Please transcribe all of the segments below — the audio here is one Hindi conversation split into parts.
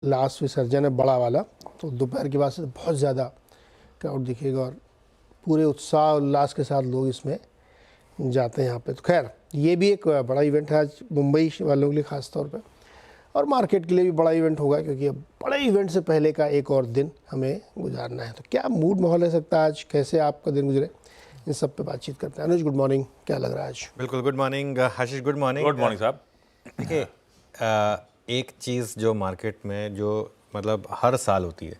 लास्ट विसर्जन है बड़ा वाला, तो दोपहर के बाद से बहुत ज़्यादा क्राउड दिखेगा और पूरे उत्साह उल्लास के साथ लोग इसमें जाते हैं यहाँ पे। तो खैर ये भी एक बड़ा इवेंट है आज मुंबई वालों के लिए ख़ास तौर पे, और मार्केट के लिए भी बड़ा इवेंट होगा, क्योंकि अब बड़े इवेंट से पहले का एक और दिन हमें गुजारना है। तो क्या मूड माहौल है सकता है आज, कैसे आपका दिन गुजरे, इन सब पे बातचीत करते हैं। अनुज गुड मॉर्निंग, क्या लग रहा है आज? बिल्कुल, गुड मॉर्निंग आशीष, गुड मॉर्निंग। गुड मॉर्निंग साहब। देखिए, एक चीज़ जो मार्केट में जो मतलब हर साल होती है,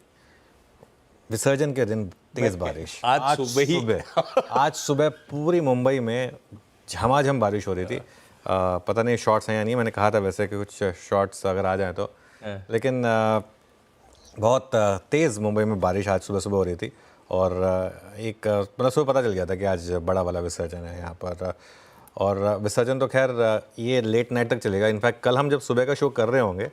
विसर्जन के दिन तेज बारिश। आज सुबह पूरी मुंबई में झमाझम बारिश हो रही थी। पता नहीं शॉर्ट्स हैं या नहीं, मैंने कहा था वैसे कि कुछ शॉर्ट्स अगर आ जाएं तो, लेकिन बहुत तेज़ मुंबई में बारिश आज सुबह सुबह हो रही थी। और एक मतलब सुबह पता चल गया था कि आज बड़ा वाला विसर्जन है यहाँ पर। और विसर्जन तो खैर ये लेट नाइट तक चलेगा। इनफैक्ट कल हम जब सुबह का शो कर रहे होंगे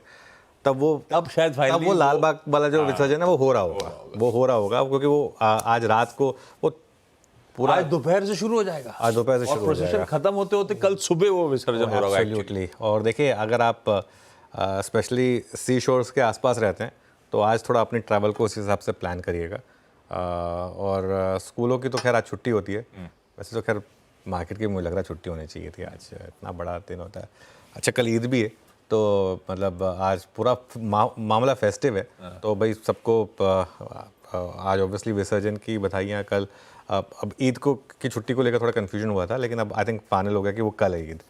तब शायद तब वो लाल बाग वाला जो विसर्जन है वो हो रहा होगा क्योंकि वो आज रात को वो पूरा आज दोपहर से शुरू हो जाएगा। आज दोपहर से शुरू हो जाएगा, खत्म होते होते कल सुबह वो विसर्जन हो रहा है। एब्सोल्युटली। और देखिए, अगर आप स्पेशली सी शोर्स के आसपास रहते हैं तो आज थोड़ा अपनी ट्रैवल को उस हिसाब से प्लान करिएगा। और स्कूलों की तो खैर आज छुट्टी होती है, वैसे तो खैर मार्केट की मुझे लग रहा है छुट्टी होनी चाहिए थी, आज इतना बड़ा दिन होता है। अच्छा, कल ईद भी है तो मतलब आज पूरा मामला फेस्टिव है, तो भाई सबको आज ऑब्वियसली विसर्जन की बधाइयाँ। कल अब ईद को की छुट्टी को लेकर थोड़ा कन्फ्यूजन हुआ था, लेकिन अब आई थिंक फाइनल हो गया कि वो कल है ईद।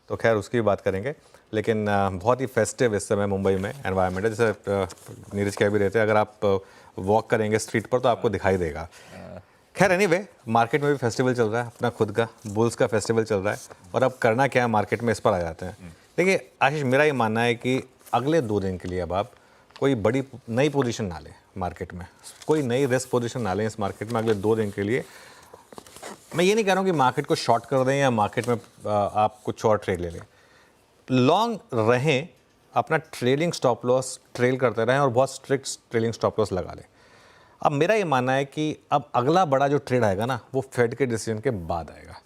तो खैर उसकी भी बात करेंगे, लेकिन बहुत ही फेस्टिव इस समय मुंबई में एनवायरनमेंट है। जैसे नीरज कह भी रहते हैं, अगर आप वॉक करेंगे स्ट्रीट पर तो आपको दिखाई देगा। खैर एनीवे, मार्केट में भी फेस्टिवल चल रहा है, अपना खुद का बुल्स का फेस्टिवल चल रहा है। और अब करना क्या है मार्केट में, इस पर आ जाते हैं। देखिए आशीष, मेरा ये मानना है कि अगले 2 दिन के लिए अब आप कोई बड़ी नई पोजीशन ना लें मार्केट में, कोई नई रिस्क पोजीशन ना लें इस मार्केट में अगले 2 दिन के लिए। मैं ये नहीं कह रहा हूँ कि मार्केट को शॉर्ट कर दें या मार्केट में आप कुछ और ट्रेड ले लें। लॉन्ग रहें, अपना ट्रेलिंग स्टॉप लॉस ट्रेल करते रहें और बहुत स्ट्रिक्ट ट्रेलिंग स्टॉप लॉस लगा लें। अब मेरा ये मानना है कि अब अगला बड़ा जो ट्रेड आएगा ना, वो फेड के डिसीजन के बाद आएगा।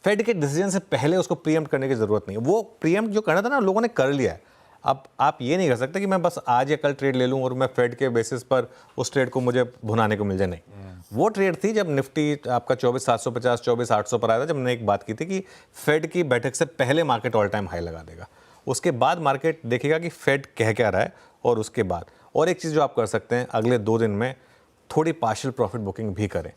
फेड के डिसीजन से पहले उसको प्रीएम्प्ट करने की ज़रूरत नहीं है। वो प्रीएम्प्ट जो करना था ना, लोगों ने कर लिया है। अब आप ये नहीं कर सकते कि मैं बस आज या कल ट्रेड ले लूँ और मैं फेड के बेसिस पर उस ट्रेड को मुझे भुनाने को मिल जाए। नहीं, वो ट्रेड थी जब निफ्टी आपका 24,750 24,800 पर आया था, जब मैंने एक बात की थी कि फेड की बैठक से पहले मार्केट ऑल टाइम हाई लगा देगा। उसके बाद मार्केट देखेगा कि फेड कह क्या रहा है, और उसके बाद और एक चीज़ जो आप कर सकते हैं, अगले 2 दिन में थोड़ी पार्शियल प्रॉफिट बुकिंग भी करें।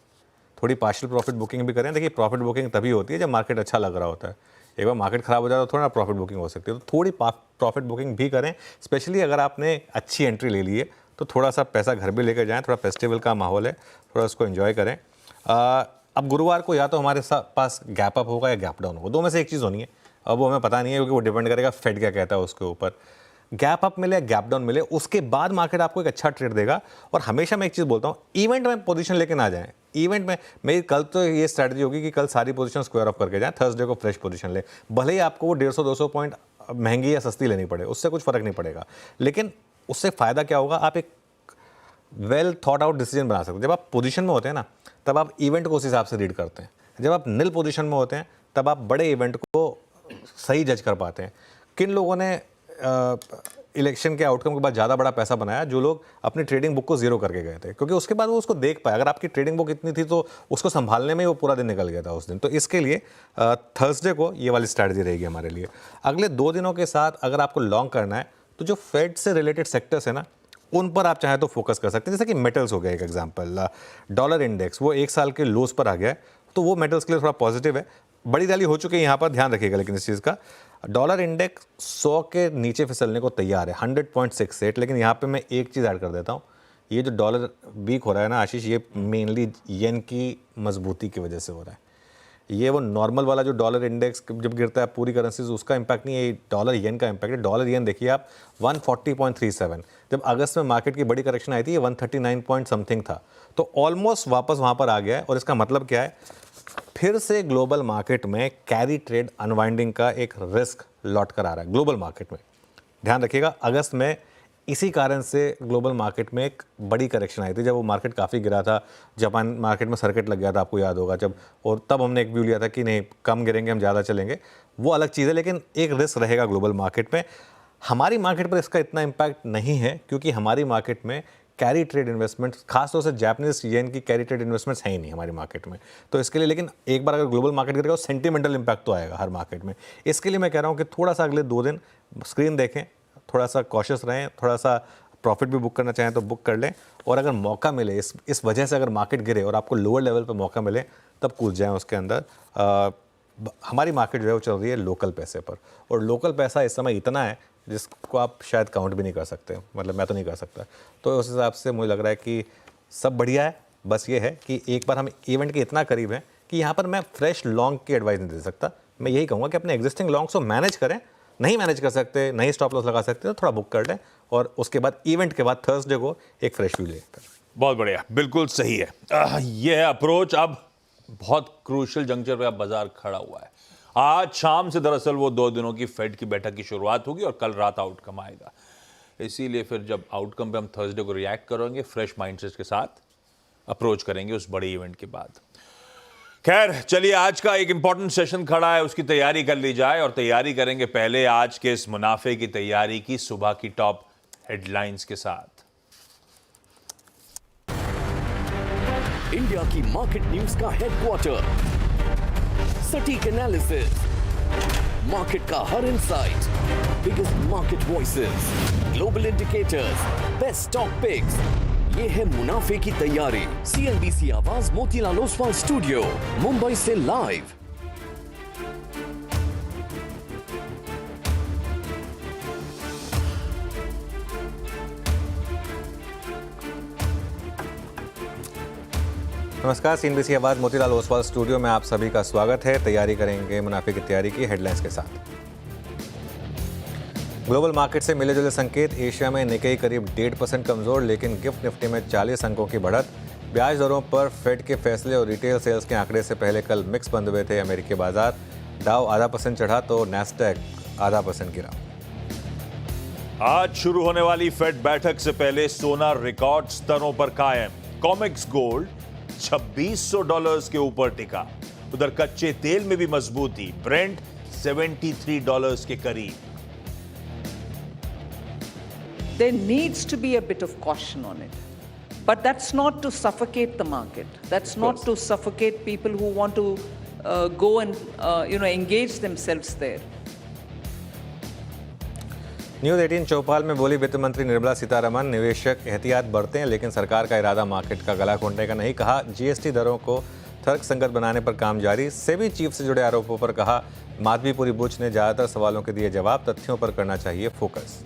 देखिए, प्रॉफिट बुकिंग तभी होती है जब मार्केट अच्छा लग रहा होता है। एक बार मार्केट खराब हो जाए तो थोड़ा ना प्रॉफिट बुकिंग हो सकती है, तो थोड़ी प्रॉफिट बुकिंग भी करें। स्पेशली अगर आपने अच्छी एंट्री ले ली है तो थोड़ा सा पैसा घर भी लेकर जाएं। थोड़ा फेस्टिवल का माहौल है, थोड़ा उसको एंजॉय करें। अब गुरुवार को या तो हमारे पास गैप अप होगा या गैप डाउन होगा, 2 में से एक चीज़ होनी है। अब वो हमें पता नहीं है क्योंकि वो डिपेंड करेगा फेड क्या कहता है उसके ऊपर। गैप अप मिले, गैप डाउन मिले, उसके बाद मार्केट आपको एक अच्छा ट्रेड देगा। और हमेशा मैं एक चीज़ बोलता हूँ, इवेंट में पोजीशन लेके ना जाएं। इवेंट में मेरी कल तो ये स्ट्रैटेजी होगी कि कल सारी पोजीशन स्क्वायर ऑफ करके जाएं, थर्सडे को फ्रेश पोजीशन ले। भले ही आपको वो 150-200 पॉइंट महंगी या सस्ती लेनी पड़े, उससे कुछ फ़र्क नहीं पड़ेगा, लेकिन उससे फ़ायदा क्या होगा, आप एक वेल थॉट आउट डिसीजन बना सकते हैं। जब आप पोजीशन में होते हैं ना, तब आप इवेंट को उस हिसाब से रीड करते हैं। जब आप निल पोजीशन में होते हैं, तब आप बड़े इवेंट को सही जज कर पाते हैं। किन लोगों ने इलेक्शन के आउटकम के बाद ज़्यादा बड़ा पैसा बनाया? जो लोग अपनी ट्रेडिंग बुक को जीरो करके गए थे, क्योंकि उसके बाद वो उसको देख पाए। अगर आपकी ट्रेडिंग बुक इतनी थी तो उसको संभालने में वो पूरा दिन निकल गया था उस दिन। तो इसके लिए थर्सडे को ये वाली स्ट्रैटेजी रहेगी हमारे लिए। अगले 2 दिनों के साथ अगर आपको लॉन्ग करना है तो जो फेड से रिलेटेड सेक्टर्स है ना, उन पर आप चाहे तो फोकस कर सकते हैं। जैसे कि मेटल्स हो गया एक एग्जांपल, डॉलर इंडेक्स वो 1 साल के लोस पर आ गया है, तो वो मेटल्स के लिए थोड़ा पॉजिटिव है। बड़ी रैली हो चुकी है यहाँ पर, ध्यान रखिएगा। लेकिन इस चीज़ का डॉलर इंडेक्स 100 के नीचे फिसलने को तैयार है, 100.68। लेकिन यहाँ पे मैं एक चीज़ ऐड कर देता हूँ, ये जो डॉलर वीक हो रहा है ना आशीष, ये मेनली येन की मजबूती की वजह से हो रहा है। ये वो नॉर्मल वाला जो डॉलर इंडेक्स जब गिरता है पूरी करेंसीज, उसका इम्पैक्ट नहीं है, डॉलर येन का इम्पैक्ट है। डॉलर येन देखिए आप 140.37, जब अगस्त में मार्केट की बड़ी करेक्शन आई थी ये 139 पॉइंट समथिंग था, तो ऑलमोस्ट वापस वहाँ पर आ गया है। और इसका मतलब क्या है, फिर से ग्लोबल मार्केट में कैरी ट्रेड अनवाइंडिंग का एक रिस्क लौट कर आ रहा है ग्लोबल मार्केट में। ध्यान रखिएगा, अगस्त में इसी कारण से ग्लोबल मार्केट में एक बड़ी करेक्शन आई थी, जब वो मार्केट काफ़ी गिरा था। जापान मार्केट में सर्किट लग गया था, आपको याद होगा जब, और तब हमने एक व्यू लिया था कि नहीं कम गिरेंगे हम ज़्यादा चलेंगे, वो अलग चीज़ है। लेकिन एक रिस्क रहेगा ग्लोबल मार्केट में। हमारी मार्केट पर इसका इतना इम्पैक्ट नहीं है क्योंकि हमारी मार्केट में कैरी ट्रेड इन्वेस्टमेंट, खासतौर से जापानीज येन की कैरी ट्रेड इन्वेस्टमेंट्स हैं ही नहीं हमारी मार्केट में। तो इसके लिए लेकिन एक बार अगर ग्लोबल मार्केट गिरेगा तो सेंटिमेंटल इम्पैक्ट तो आएगा हर मार्केट में। इसके लिए मैं कह रहा हूँ कि थोड़ा सा अगले 2 दिन स्क्रीन देखें, थोड़ा सा कॉशियस रहें, थोड़ा सा प्रॉफिट भी बुक करना चाहें तो बुक कर लें, और अगर मौका मिले इस वजह से अगर मार्केट गिरे और आपको लोअर लेवल पर मौका मिले तब कूद जाएँ उसके अंदर। हमारी मार्केट जो है वो चल रही है लोकल पैसे पर, और लोकल पैसा इस समय इतना है जिसको आप शायद काउंट भी नहीं कर सकते, मतलब मैं तो नहीं कर सकता। तो उस हिसाब से मुझे लग रहा है कि सब बढ़िया है। बस ये है कि एक बार हम इवेंट के इतना करीब हैं कि यहाँ पर मैं फ्रेश लॉन्ग की एडवाइस नहीं दे सकता। मैं यही कहूँगा कि अपने एग्जिस्टिंग लॉन्ग्स को मैनेज करें, नहीं मैनेज कर सकते, नहीं स्टॉप लॉस लगा सकते तो थोड़ा बुक कर लें, और उसके बाद इवेंट के बाद थर्सडे को एक फ्रेश व्यू लेकर। बहुत बढ़िया, बिल्कुल सही है। ये है अप्रोच। अब बहुत क्रूशियल जंक्चर पे अब बाजार खड़ा हुआ है। आज शाम से दरअसल वो 2 दिनों की फेड की बैठक की शुरुआत होगी और कल रात आउटकम आएगा। इसीलिए फिर जब आउटकम पे हम थर्सडे को रिएक्ट करेंगे, फ्रेश माइंडसेट के साथ अप्रोच करेंगे उस बड़े इवेंट के बाद। खैर चलिए, आज का एक इंपॉर्टेंट सेशन खड़ा है, उसकी तैयारी कर ली जाए। और तैयारी करेंगे पहले आज के इस मुनाफे की तैयारी की सुबह की टॉप हेडलाइंस के साथ। इंडिया की मार्केट न्यूज का हेडक्वार्टर, सटीक एनालिसिस, मार्केट का हर insight, biggest market voices, global indicators, best stock picks, ये है मुनाफे की तैयारी। CNBC आवाज मोतीलाल ओसवाल स्टूडियो, मुंबई से लाइव। नमस्कार, CNBC आवाज़ मोतीलाल ओसवाल स्टूडियो में आप सभी का स्वागत है। तैयारी करेंगे मुनाफे की तैयारी की हेडलाइंस के साथ। ग्लोबल मार्केट से मिले जुले संकेत। एशिया में निकेई करीब 1.5% कमजोर, लेकिन गिफ्ट निफ्टी में 40 अंकों की बढ़त। ब्याज दरों पर फेड के फैसले और रिटेल सेल्स के आंकड़े से पहले कल मिक्स बंद हुए थे अमेरिकी बाजार। डाउ 0.5% चढ़ा तो नैस्डैक 0.5% गिरा। आज शुरू होने वाली फेड बैठक से पहले सोना रिकॉर्ड स्तरों पर कायम। कॉमेक्स गोल्ड $2600 के ऊपर टिका। उधर कच्चे तेल में भी मजबूती, ब्रेंट $73 के करीब। There needs to be a bit of caution on it. But that's not to suffocate the market. That's not to suffocate people who want to go and engage themselves there. News 18 चौपाल में बोली वित्त मंत्री निर्मला सीतारमण, निवेशक एहतियात बरतें हैं लेकिन सरकार का इरादा मार्केट का गला घोंटने का नहीं। कहा GST दरों को तर्कसंगत बनाने पर काम जारी। सेबी चीफ से जुड़े आरोपों पर कहा माधवीपुरी बुच ने ज़्यादातर सवालों के दिए जवाब, तथ्यों पर करना चाहिए फोकस।